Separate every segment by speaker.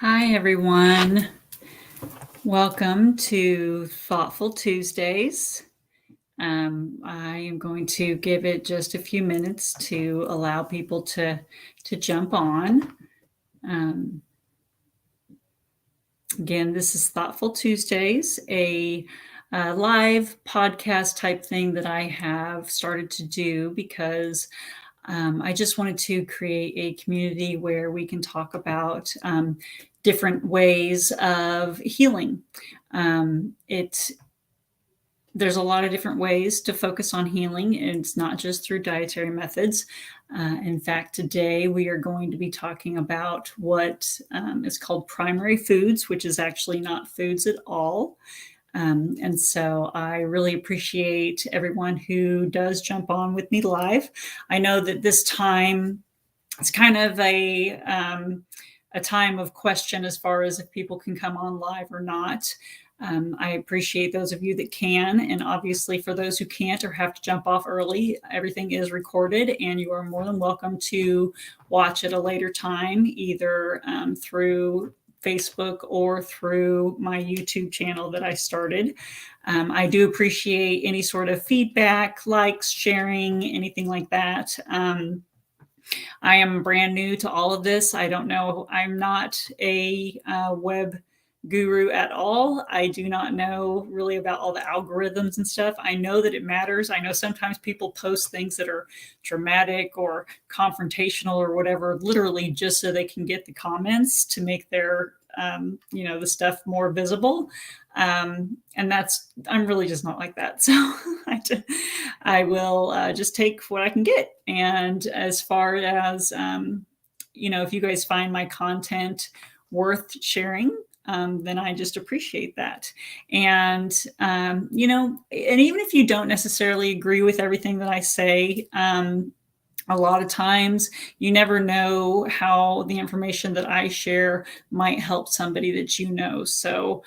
Speaker 1: Hi, everyone. Welcome to Thoughtful Tuesdays. I am going to give it just a few minutes to allow people to jump on. Um, Again, this is Thoughtful Tuesdays, a live podcast type thing that I have started to do because I just wanted to create a community where we can talk about different ways of healing. There's a lot of different ways to focus on healing, and it's not just through dietary methods. In fact, today we are going to be talking about what is called primary foods, which is actually not foods at all. And so I really appreciate everyone who does jump on with me live. I know that this time it's kind of a time of question as far as if people can come on live or not. I appreciate those of you that can, and obviously for those who can't or have to jump off early, everything is recorded, and you are more than welcome to watch at a later time, either through Facebook or through my YouTube channel that I started. I do appreciate any sort of feedback, likes, sharing, anything like that. I am brand new to all of this. I don't know. I'm not a web guru at all. I do not know really about all the algorithms and stuff. I know that it matters. I know sometimes people post things that are dramatic or confrontational or whatever, literally just so they can get the comments to make their the stuff more visible. And I'm really just not like that. So I will just take what I can get. And as far as, if you guys find my content worth sharing, then I just appreciate that. And, and even if you don't necessarily agree with everything that I say, a lot of times you never know how the information that I share might help somebody that you know. So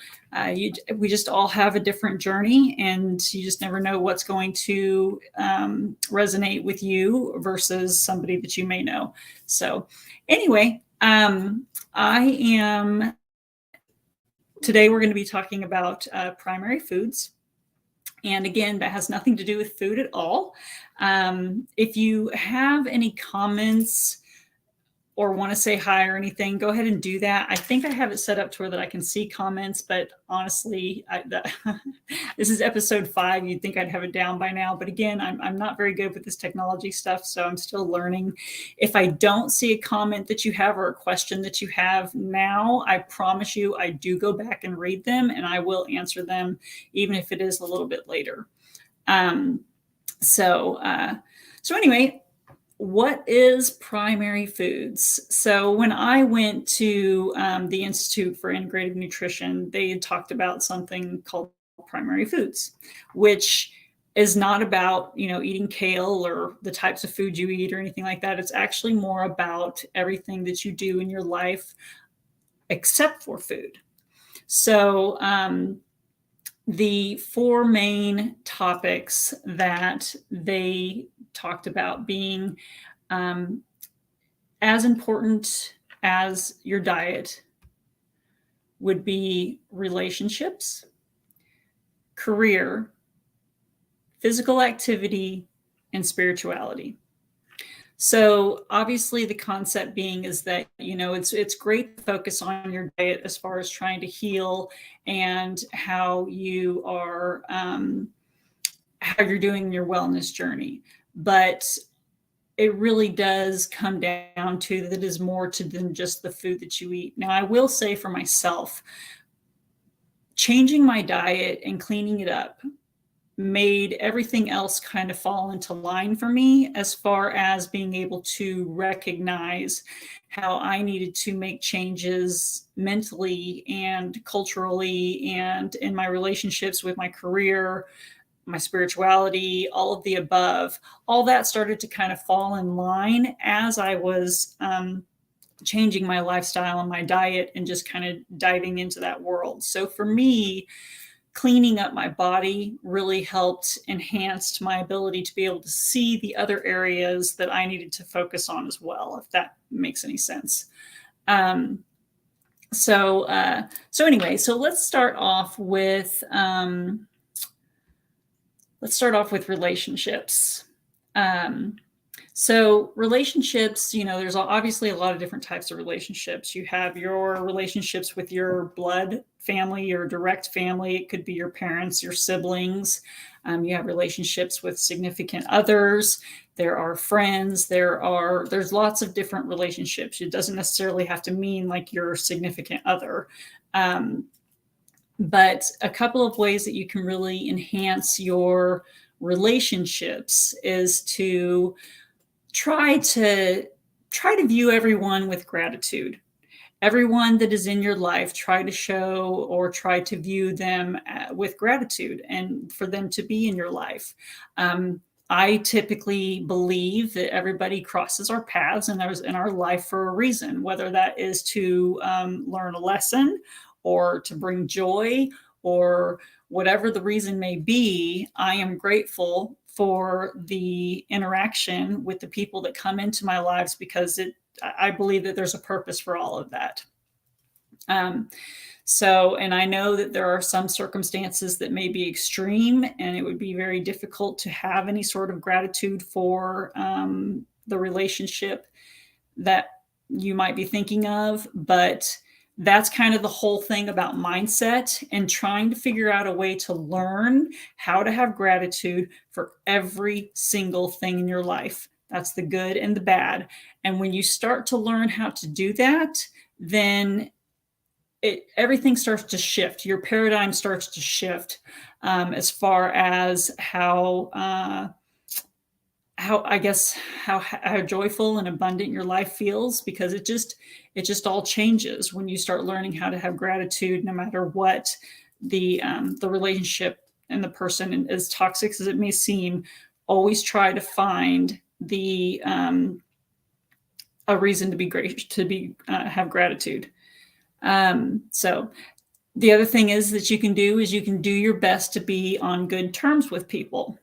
Speaker 1: we just all have a different journey, and you just never know what's going to resonate with you versus somebody that you may know. So anyway, today we're going to be talking about primary foods. And again, that has nothing to do with food at all. If you have any comments or want to say hi or anything, go ahead and do that. I think I have it set up to where that I can see comments, but honestly, this is episode 5. You'd think I'd have it down by now. But again, I'm not very good with this technology stuff, so I'm still learning. If I don't see a comment that you have or a question that you have now, I promise you I do go back and read them, and I will answer them, even if it is a little bit later. So anyway, what is primary foods? So when I went to the Institute for Integrative Nutrition, they had talked about something called primary foods, which is not about, eating kale or the types of food you eat or anything like that. It's actually more about everything that you do in your life except for food. So the 4 main topics that they talked about being as important as your diet would be relationships, career, physical activity, and spirituality. So obviously the concept being is that, it's great to focus on your diet as far as trying to heal and how you are, how you're doing your wellness journey. But it really does come down to that it is more to than just the food that you eat. Now, I will say for myself, changing my diet and cleaning it up made everything else kind of fall into line for me, as far as being able to recognize how I needed to make changes mentally and culturally and in my relationships with my career, my spirituality, all of the above. All that started to kind of fall in line as I was changing my lifestyle and my diet and just kind of diving into that world. So for me, cleaning up my body really helped enhance my ability to be able to see the other areas that I needed to focus on as well, if that makes any sense. So anyway, so let's start off with relationships. So relationships, there's obviously a lot of different types of relationships. You have your relationships with your blood family, your direct family. It could be your parents, your siblings. You have relationships with significant others. There are friends. There's lots of different relationships. It doesn't necessarily have to mean like your significant other. But a couple of ways that you can really enhance your relationships is to try to view everyone with gratitude. Everyone that is in your life, try to show or try to view them with gratitude and for them to be in your life. I typically believe that everybody crosses our paths and there's in our life for a reason, whether that is to learn a lesson or to bring joy or whatever the reason may be. I am grateful for the interaction with the people that come into my lives because I believe that there's a purpose for all of that. And I know that there are some circumstances that may be extreme and it would be very difficult to have any sort of gratitude for the relationship that you might be thinking of, but that's kind of the whole thing about mindset and trying to figure out a way to learn how to have gratitude for every single thing in your life. That's the good and the bad. And when you start to learn how to do that, then everything starts to shift. Your paradigm starts to shift as far as how joyful and abundant your life feels, because it just all changes when you start learning how to have gratitude, no matter what the relationship and the person, as toxic as it may seem. Always try to find a reason to be great, have gratitude. So the other thing is that you can do your best to be on good terms with people.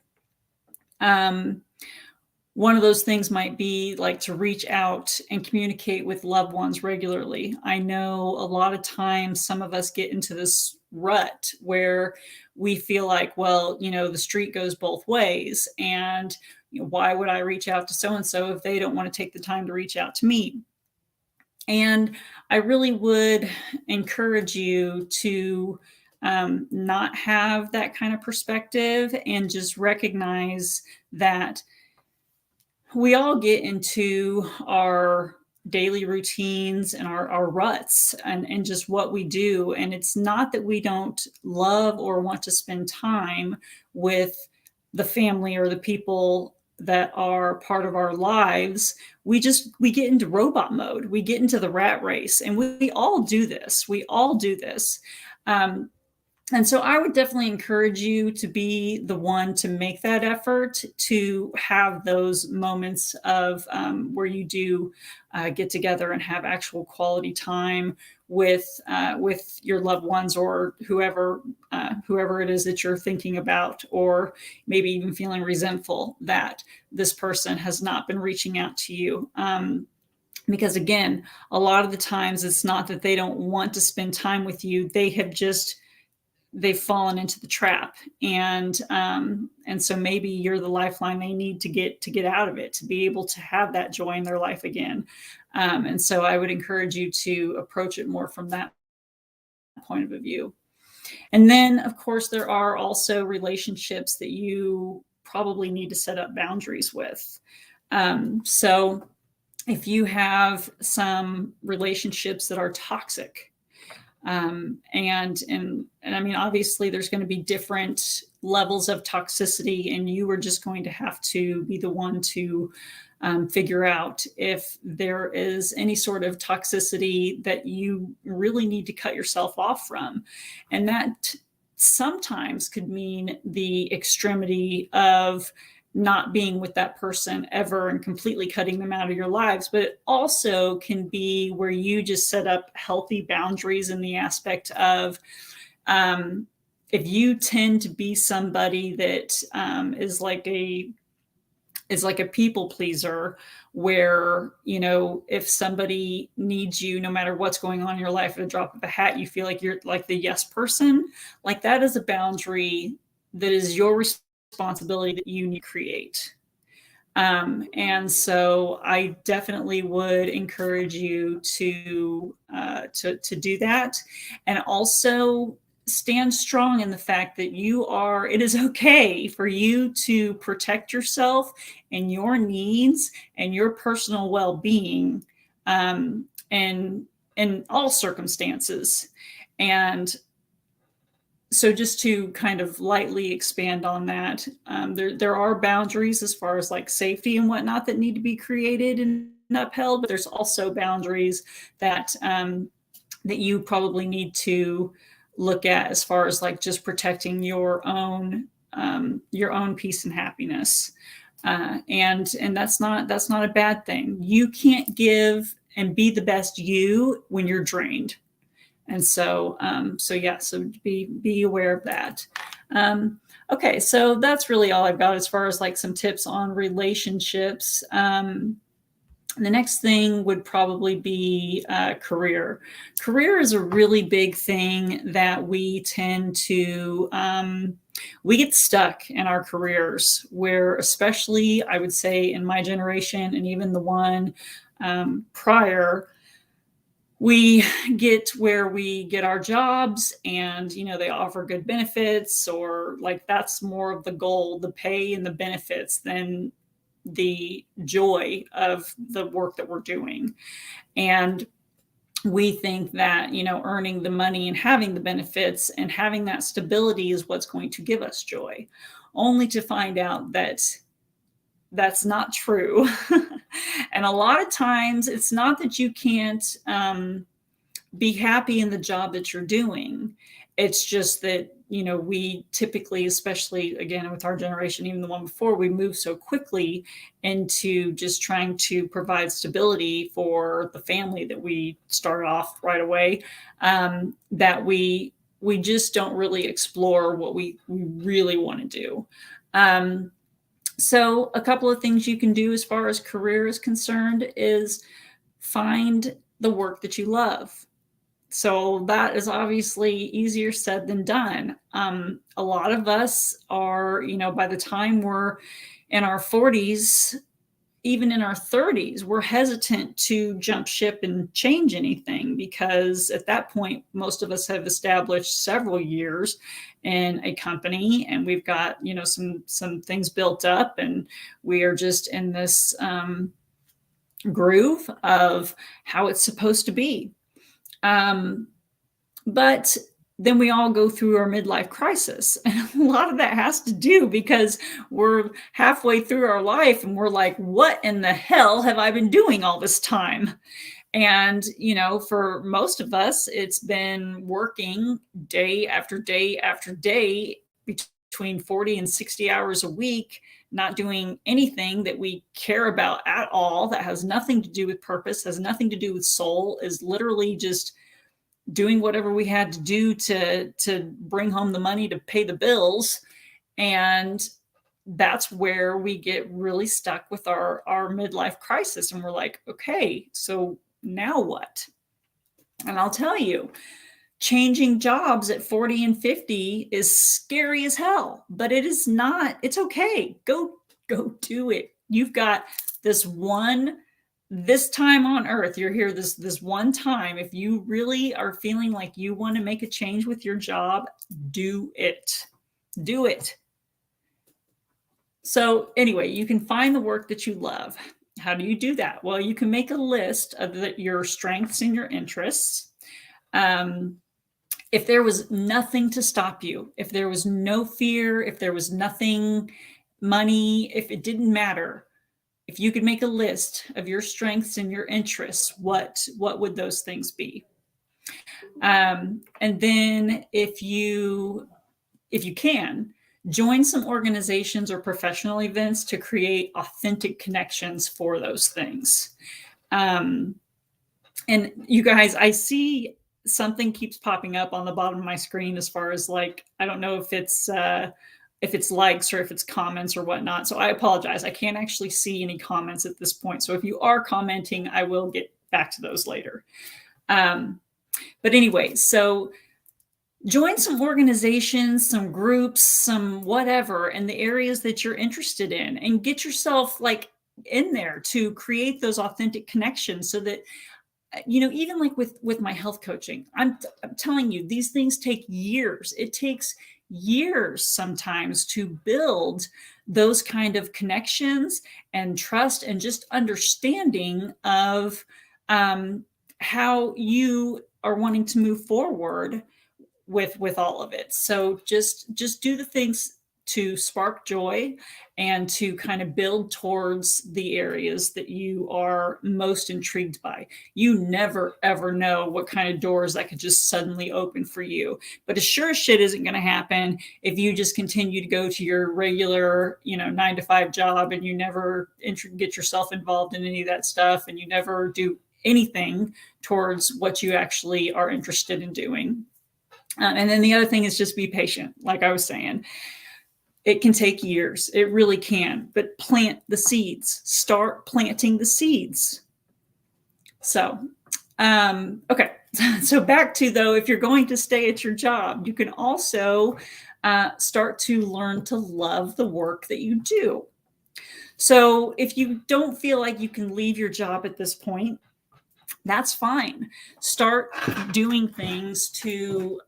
Speaker 1: One of those things might be like to reach out and communicate with loved ones regularly. I know a lot of times some of us get into this rut where we feel like, well, the street goes both ways. And why would I reach out to so-and-so if they don't want to take the time to reach out to me? And I really would encourage you to not have that kind of perspective and just recognize that we all get into our daily routines and our ruts and just what we do. And it's not that we don't love or want to spend time with the family or the people that are part of our lives. We get into robot mode. We get into the rat race, and we all do this. And so I would definitely encourage you to be the one to make that effort, to have those moments of where you do get together and have actual quality time with your loved ones, or whoever it is that you're thinking about, or maybe even feeling resentful that this person has not been reaching out to you. Because again, a lot of the times it's not that they don't want to spend time with you. They've fallen into the trap, and so maybe you're the lifeline they need to get out of it, to be able to have that joy in their life again. And so I would encourage you to approach it more from that point of view. And then, of course, there are also relationships that you probably need to set up boundaries with. So if you have some relationships that are toxic, and I mean, obviously there's going to be different levels of toxicity, and you are just going to have to be the one to figure out if there is any sort of toxicity that you really need to cut yourself off from. And that sometimes could mean the extremity of not being with that person ever and completely cutting them out of your lives. But it also can be where you just set up healthy boundaries in the aspect of if you tend to be somebody that is like is like a people pleaser where, if somebody needs you, no matter what's going on in your life, at a drop of a hat, you feel like you're like the yes person. Like that is a boundary that is your responsibility that you need to create. And so I definitely would encourage you to do that, and also stand strong in the fact that it is okay for you to protect yourself and your needs and your personal well-being, and in all circumstances. And so just to kind of lightly expand on that, there are boundaries as far as like safety and whatnot that need to be created and upheld, but there's also boundaries that you probably need to look at as far as like just protecting your own peace and happiness. And that's not a bad thing. You can't give and be the best you when you're drained. And so yeah, so be aware of that. Okay, so that's really all I've got as far as like some tips on relationships. The next thing would probably be career. Career is a really big thing that we tend to we get stuck in our careers, where especially I would say in my generation and even the one prior, we get where we get our jobs and they offer good benefits, or like that's more of the goal, the pay and the benefits, than the joy of the work that we're doing. And we think that earning the money and having the benefits and having that stability is what's going to give us joy, only to find out that that's not true. And a lot of times it's not that you can't be happy in the job that you're doing. It's just that, we typically, especially again with our generation, even the one before, we move so quickly into just trying to provide stability for the family that we start off right away, that we just don't really explore what we really want to do. So a couple of things you can do as far as career is concerned is find the work that you love. So that is obviously easier said than done. A lot of us are, by the time we're in our 40s, even in our 30s, we're hesitant to jump ship and change anything, because at that point, most of us have established several years in a company and we've got, some things built up, and we are just in this groove of how it's supposed to be. But then we all go through our midlife crisis. And a lot of that has to do because we're halfway through our life and we're like, what in the hell have I been doing all this time? And, for most of us, it's been working day after day after day, between 40 and 60 hours a week, not doing anything that we care about at all, that has nothing to do with purpose, has nothing to do with soul, is literally just doing whatever we had to do to bring home the money to pay the bills. And that's where we get really stuck with our midlife crisis. And we're like, okay, so now what? And I'll tell you, changing jobs at 40 and 50 is scary as hell, but it is not. It's okay. Go do it. You've got this time on earth. You're here this one time. If you really are feeling like you want to make a change with your job, do it. Do it. So anyway, you can find the work that you love. How do you do that? Well, you can make a list of your strengths and your interests. If there was nothing to stop you, if there was no fear, if there was nothing, money, if it didn't matter, if you could make a list of your strengths and your interests, what would those things be? And then if you can, join some organizations or professional events to create authentic connections for those things. And you guys, I see something keeps popping up on the bottom of my screen as far as like, I don't know if it's if it's likes or if it's comments or whatnot. So I apologize. I can't actually see any comments at this point. So if you are commenting, I will get back to those later. But anyway, so join some organizations, some groups, some whatever in the areas that you're interested in, and get yourself like in there to create those authentic connections so that, even like with my health coaching, I'm telling you, these things take years. It takes years sometimes to build those kind of connections and trust and just understanding of how you are wanting to move forward with all of it. So just do the things to spark joy and to kind of build towards the areas that you are most intrigued by. You never ever know what kind of doors that could just suddenly open for you. But as sure as shit isn't going to happen if you just continue to go to your regular, 9-to-5 job, and you never get yourself involved in any of that stuff, and you never do anything towards what you actually are interested in doing. And then the other thing is just be patient. Like I was saying, it can take years. It really can. But plant the seeds. Start planting the seeds. So, okay. So back to, though, if you're going to stay at your job, you can also start to learn to love the work that you do. So if you don't feel like you can leave your job at this point, that's fine. Start doing things to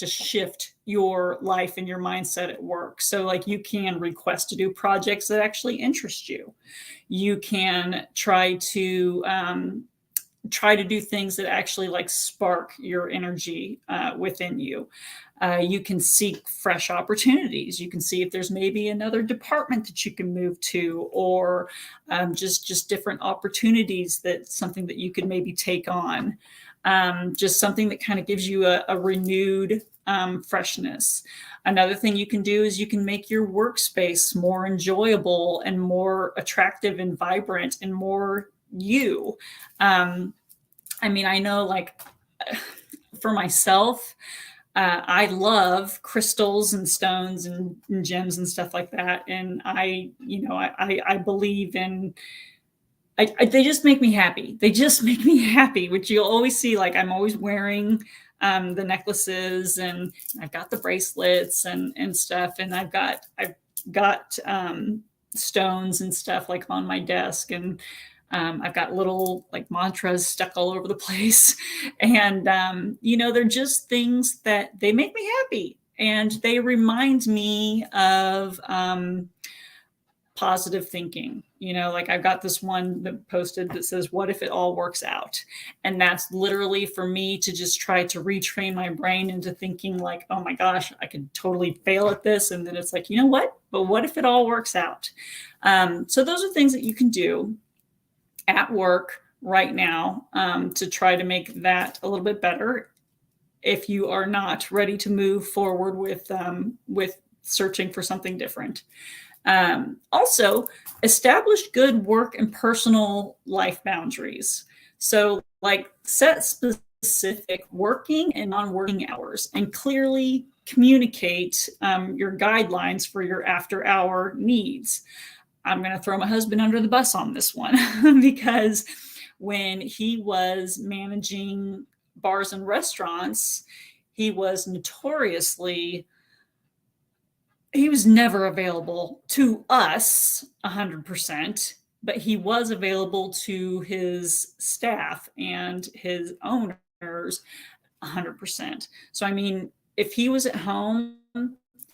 Speaker 1: shift your life and your mindset at work. So like you can request to do projects that actually interest you. You can try to do things that actually like spark your energy within you. You can seek fresh opportunities. You can see if there's maybe another department that you can move to, or just different opportunities, something that you could maybe take on. Just something that kind of gives you a renewed freshness. Another thing you can do is you can make your workspace more enjoyable and more attractive and vibrant and more you. I know, like, for myself, I love crystals and stones and gems and stuff like that. And I believe in, they just make me happy. They just make me happy, which you'll always see. Like I'm always wearing the necklaces, and I've got the bracelets and stuff. And I've got stones and stuff like on my desk, and I've got little like mantras stuck all over the place. And, they're just things that they make me happy. And they remind me of positive thinking. Like I've got this one that posted that says, "What if it all works out?" And that's literally for me to just try to retrain my brain into thinking like, oh my gosh, I could totally fail at this. And then it's like, you know what? But what if it all works out? So those are things that you can do at work right now to try to make that a little bit better if you are not ready to move forward with searching for something different. Also, establish good work and personal life boundaries. So like set specific working and non-working hours and clearly communicate your guidelines for your after-hour needs. I'm going to throw my husband under the bus on this one because when he was managing bars and restaurants, he was never available to us 100%, but he was available to his staff and his owners 100%. So, if he was at home,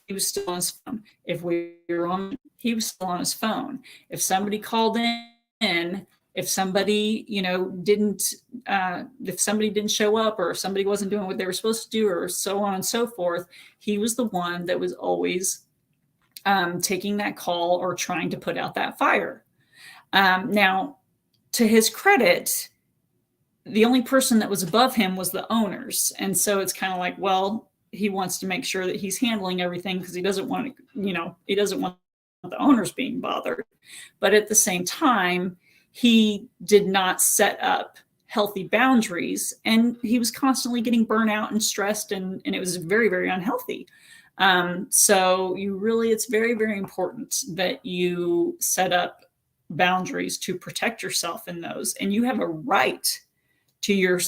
Speaker 1: he was still on his phone. If we were on, he was still on his phone. If somebody called in, if somebody, didn't show up, or if somebody wasn't doing what they were supposed to do, or so on and so forth, he was the one that was always taking that call or trying to put out that fire. Now, to his credit, the only person that was above him was the owners. And so it's kind of like, well, he wants to make sure that he's handling everything because he doesn't want the owners being bothered. But at the same time, he did not set up healthy boundaries, and he was constantly getting burnt out and stressed, and it was very, very unhealthy. So it's very, very important that you set up boundaries to protect yourself in those, and you have a right to your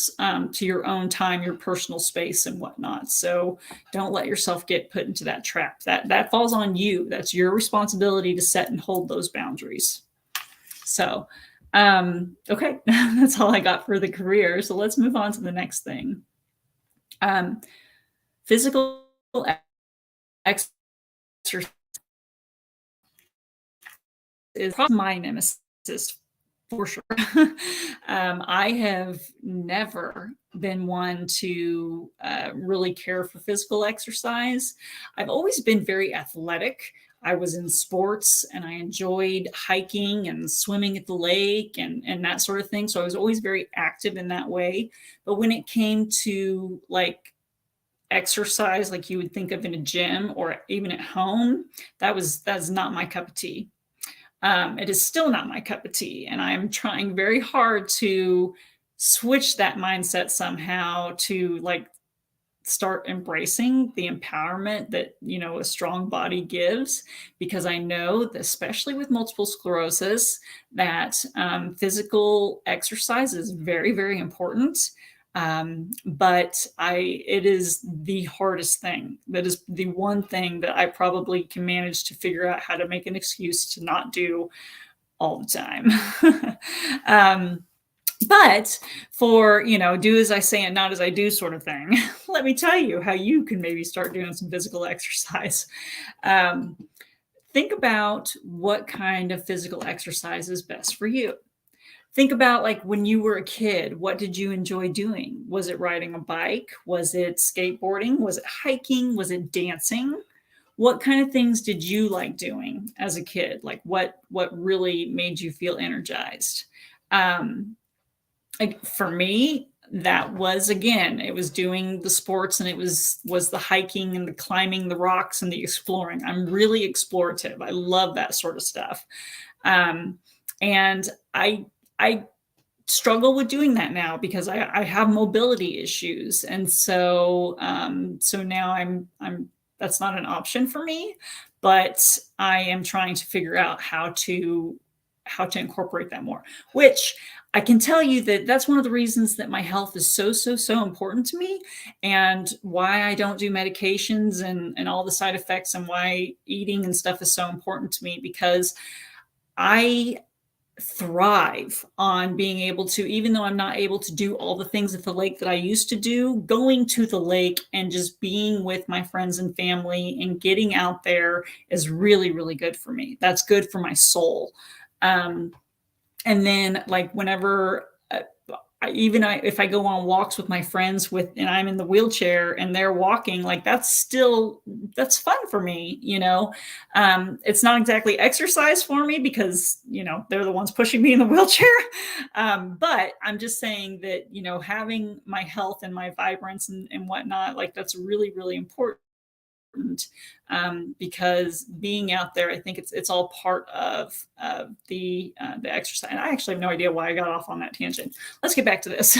Speaker 1: own time, your personal space, and whatnot. So don't let yourself get put into that trap. That falls on you. That's your responsibility to set and hold those boundaries. So, okay, that's all I got for the career. So let's move on to the next thing. Physical exercise is probably my nemesis for sure. I have never been one to really care for physical exercise. I've always been very athletic. I was in sports and I enjoyed hiking and swimming at the lake and that sort of thing. So I was always very active in that way. But when it came to like exercise, like you would think of in a gym or even at home, that's not my cup of tea. It is still not my cup of tea. And I'm trying very hard to switch that mindset somehow to like start embracing the empowerment that, a strong body gives, because I know that especially with multiple sclerosis, that physical exercise is very, very important. But it is the hardest thing. That is the one thing that I probably can manage to figure out how to make an excuse to not do all the time. But for, do as I say and not as I do sort of thing, let me tell you how you can maybe start doing some physical exercise. Think about what kind of physical exercise is best for you. Think about like when you were a kid, what did you enjoy doing? Was it riding a bike? Was it skateboarding? Was it hiking? Was it dancing? What kind of things did you like doing as a kid? Like what really made you feel energized? Like for me, that was, again, it was doing the sports, and it was the hiking and the climbing the rocks and the exploring. I'm really explorative. I love that sort of stuff. And I struggle with doing that now because I have mobility issues. And so, so now I'm that's not an option for me, but I am trying to figure out how to incorporate that more, which I can tell you that that's one of the reasons that my health is so important to me, and why I don't do medications and all the side effects, and why eating and stuff is so important to me, because I thrive on being able to, even though I'm not able to do all the things at the lake that I used to do, going to the lake and just being with my friends and family and getting out there is really, really good for me. That's good for my soul. And then like whenever if I go on walks with my friends and I'm in the wheelchair and they're walking, like that's fun for me. It's not exactly exercise for me because, they're the ones pushing me in the wheelchair. But I'm just saying that, having my health and my vibrance and whatnot, like that's really, really important. Because being out there, I think it's all part of the exercise. And I actually have no idea why I got off on that tangent. Let's get back to this.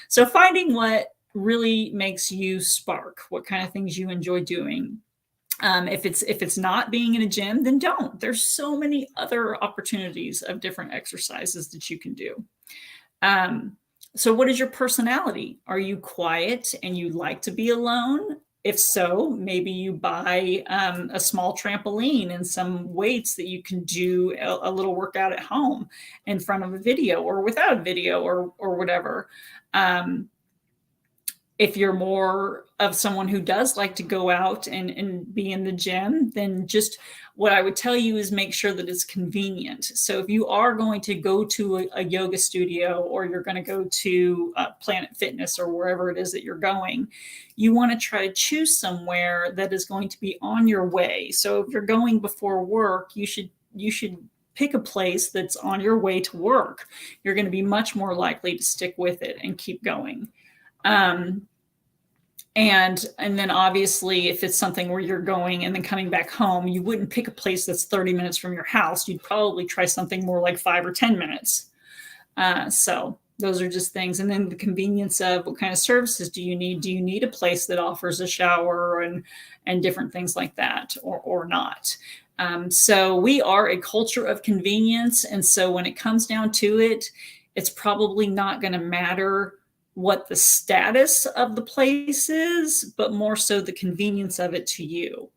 Speaker 1: So finding what really makes you spark, what kind of things you enjoy doing. If it's not being in a gym, then don't. There's so many other opportunities of different exercises that you can do. So what is your personality? Are you quiet and you like to be alone? If so, maybe you buy a small trampoline and some weights that you can do a little workout at home in front of a video or without a video or whatever. If you're more of someone who does like to go out and be in the gym, then just what I would tell you is make sure that it's convenient. So if you are going to go to a yoga studio, or you're going to go to Planet Fitness or wherever it is that you're going, you want to try to choose somewhere that is going to be on your way. So if you're going before work, you should pick a place that's on your way to work. You're going to be much more likely to stick with it and keep going. And then obviously, if it's something where you're going and then coming back home, you wouldn't pick a place that's 30 minutes from your house. You'd probably try something more like 5 or 10 minutes. So Those are just things. And then the convenience of what kind of services do you need? Do you need a place that offers a shower and different things like that, or not? So we are a culture of convenience. And so when it comes down to it, it's probably not going to matter what the status of the place is, but more so the convenience of it to you.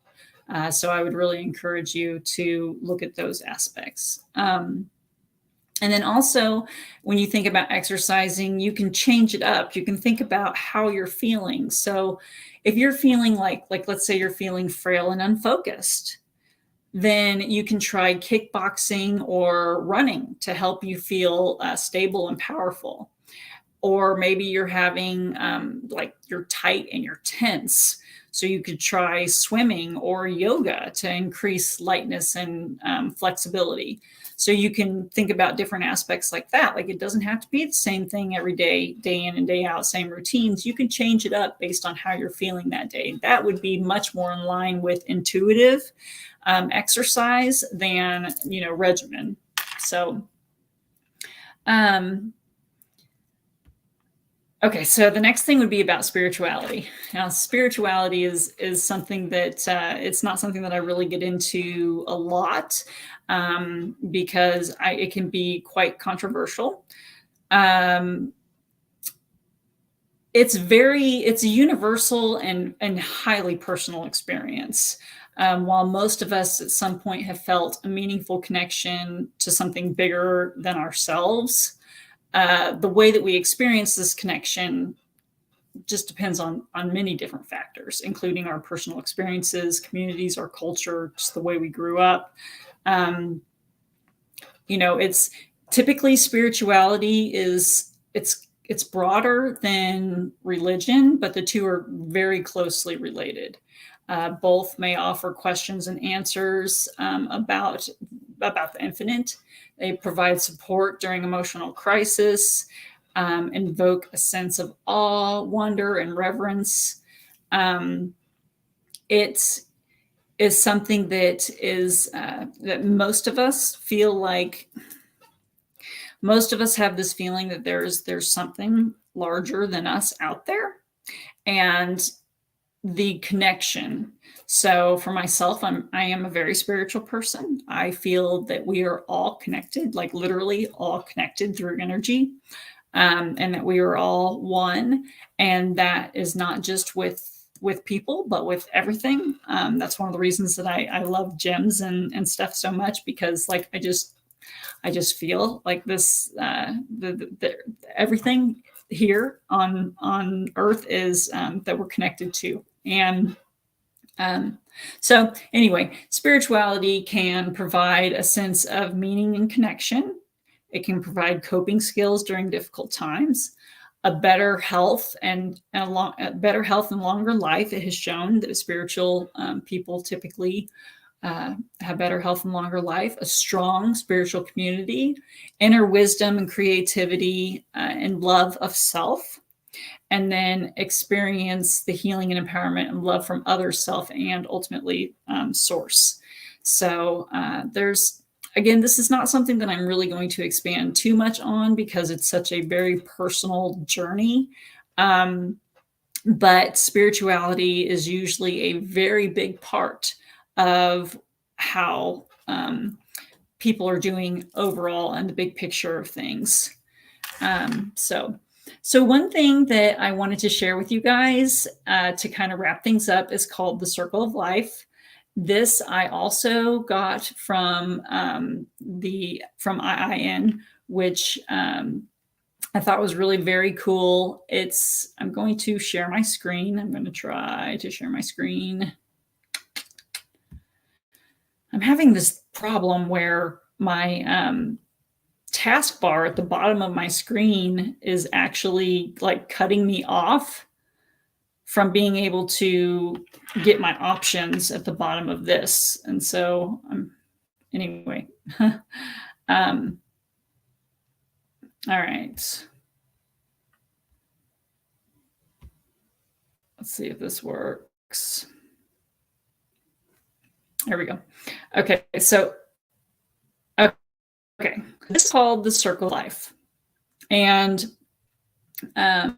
Speaker 1: So I would really encourage you to look at those aspects. And then also, when you think about exercising, you can change it up. You can think about how you're feeling. So if you're feeling like let's say you're feeling frail and unfocused, then you can try kickboxing or running to help you feel stable and powerful. Or maybe you're having like you're tight and you're tense. So you could try swimming or yoga to increase lightness and flexibility. So you can think about different aspects like that. Like it doesn't have to be the same thing every day, day in and day out, same routines. You can change it up based on how you're feeling that day. That would be much more in line with intuitive exercise than, regimen. So, okay, so the next thing would be about spirituality. Now, spirituality is something that it's not something that I really get into a lot because it can be quite controversial. It's a universal and highly personal experience. While most of us at some point have felt a meaningful connection to something bigger than ourselves, the way that we experience this connection just depends on many different factors, including our personal experiences, communities, our culture, just the way we grew up. It's typically spirituality it's broader than religion, but the two are very closely related. Both may offer questions and answers about the infinite. They provide support during emotional crisis, invoke a sense of awe, wonder, and reverence. It is something that is that most of us feel like. Most of us have this feeling that there's something larger than us out there, and the connection. So for myself, I am a very spiritual person. I feel that we are all connected, like literally all connected through energy, and that we are all one. And that is not just with people, but with everything. That's one of the reasons that I love gems and stuff so much, because like I just feel like this everything here on Earth is that we're connected to. And so anyway, spirituality can provide a sense of meaning and connection. It can provide coping skills during difficult times, a better health and better health and longer life. It has shown that spiritual people typically have better health and longer life, a strong spiritual community, inner wisdom and creativity, and love of self, and then experience the healing and empowerment and love from other self and ultimately source. So again, this is not something that I'm really going to expand too much on because it's such a very personal journey. But spirituality is usually a very big part of how people are doing overall and the big picture of things. So one thing that I wanted to share with you guys to kind of wrap things up is called the Circle of Life. This I also got from IIN, which I thought was really very cool. I'm going to share my screen. I'm going to try to share my screen. I'm having this problem where my taskbar at the bottom of my screen is actually like cutting me off from being able to get my options at the bottom of this. And so anyway, all right. Let's see if this works. There we go. Okay, so, okay. This is called the Circle of Life. And the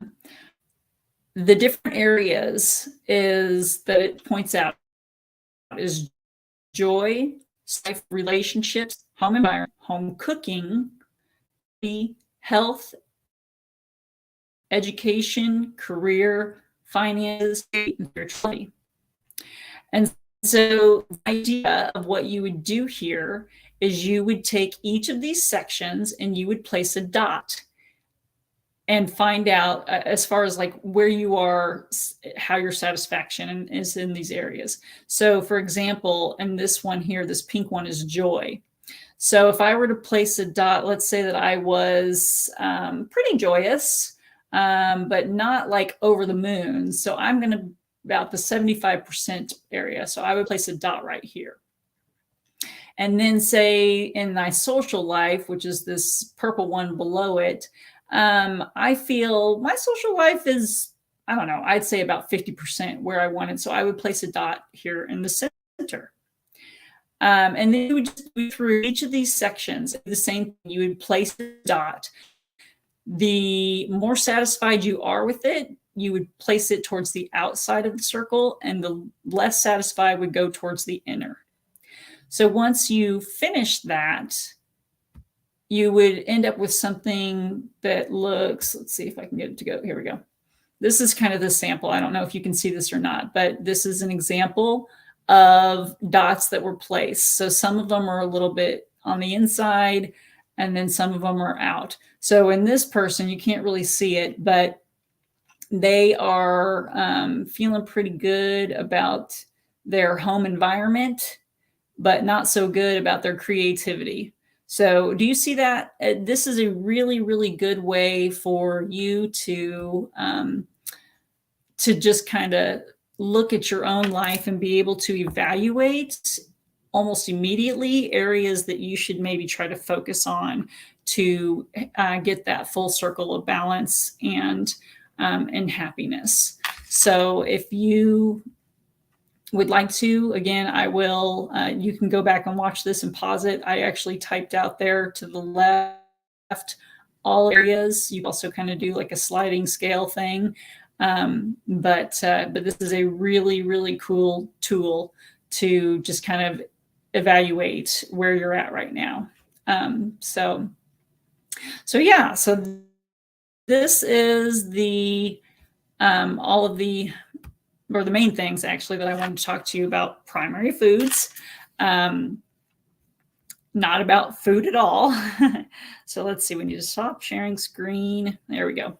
Speaker 1: different areas is that it points out is joy, relationships, home environment, home cooking, health, education, career, finances, and spirituality. And so the idea of what you would do here is you would take each of these sections and you would place a dot and find out as far as like where you are, how your satisfaction is in these areas. So for example, in this one here, this pink one is joy. So if I were to place a dot, let's say that I was pretty joyous, but not like over the moon. So I'm going to about the 75% area. So I would place a dot right here. And then say in my social life, which is this purple one below it, I feel my social life is, I don't know, I'd say about 50% where I wanted. So I would place a dot here in the center. And then you would just go through each of these sections, the same thing, you would place a dot. The more satisfied you are with it, you would place it towards the outside of the circle, and the less satisfied would go towards the inner. So once you finish that, you would end up with something that looks, let's see if I can get it to go. Here we go. This is kind of the sample. I don't know if you can see this or not, but this is an example of dots that were placed. So some of them are a little bit on the inside, and then some of them are out. So in this person, you can't really see it, but they are feeling pretty good about their home environment, but not so good about their creativity. So do you see that? This is a really, really good way for you to just kind of look at your own life and be able to evaluate almost immediately areas that you should maybe try to focus on to get that full circle of balance and happiness. So if you would like to, again, I will, you can go back and watch this and pause it. I actually typed out there to the left all areas. You also kind of do like a sliding scale thing. But this is a really, really cool tool to just kind of evaluate where you're at right now. So yeah, so this is the, all of the, or the main things actually that I wanted to talk to you about primary foods, not about food at all. So let's see, we need to stop sharing screen. There we go.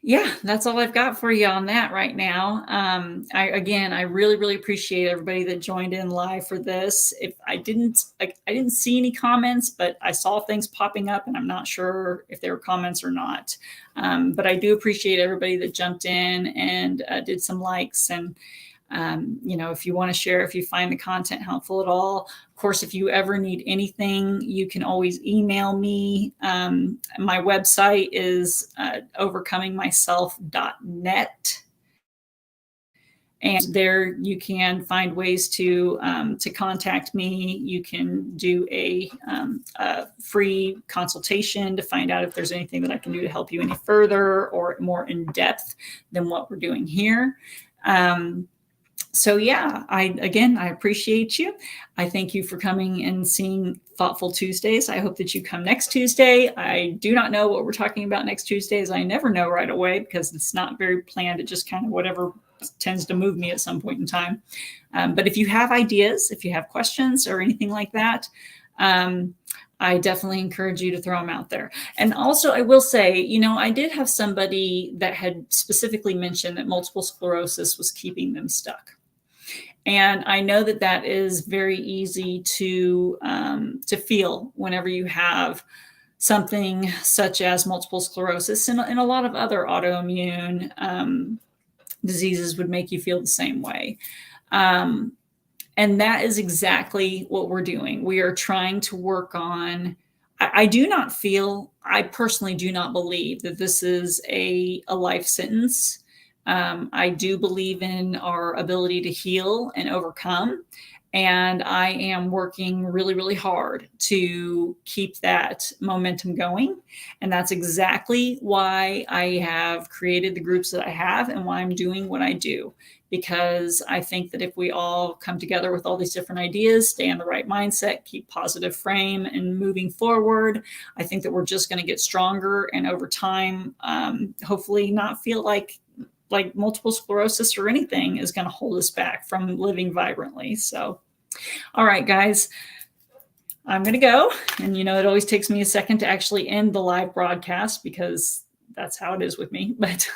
Speaker 1: Yeah, that's all I've got for you on that right now. I really, really appreciate everybody that joined in live for this. If I didn't see any comments, but I saw things popping up, and I'm not sure if they were comments or not. But I do appreciate everybody that jumped in and did some likes. And if you want to share, if you find the content helpful at all. Of course, if you ever need anything, you can always email me. My website is overcomingmyself.net. And there you can find ways to contact me. You can do a free consultation to find out if there's anything that I can do to help you any further or more in depth than what we're doing here. So yeah, I appreciate you. I thank you for coming and seeing Thoughtful Tuesdays. I hope that you come next Tuesday. I do not know what we're talking about next Tuesday, as I never know right away because it's not very planned. It just kind of whatever tends to move me at some point in time. But if you have ideas, if you have questions or anything like that, I definitely encourage you to throw them out there. And also, I will say, I did have somebody that had specifically mentioned that multiple sclerosis was keeping them stuck. And I know that that is very easy to feel whenever you have something such as multiple sclerosis, and a lot of other autoimmune diseases would make you feel the same way. And that is exactly what we're doing. We are trying to work on, I personally do not believe that this is a life sentence. I do believe in our ability to heal and overcome. And I am working really, really hard to keep that momentum going. And that's exactly why I have created the groups that I have and why I'm doing what I do. Because I think that if we all come together with all these different ideas, stay in the right mindset, keep positive frame and moving forward, I think that we're just going to get stronger and over time, hopefully not feel like multiple sclerosis or anything is going to hold us back from living vibrantly. So, all right, guys, I'm going to go. And, it always takes me a second to actually end the live broadcast because that's how it is with me. But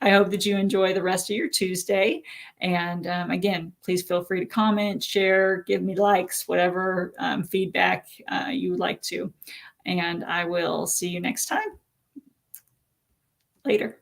Speaker 1: I hope that you enjoy the rest of your Tuesday. And again, please feel free to comment, share, give me likes, whatever feedback you would like to. And I will see you next time. Later.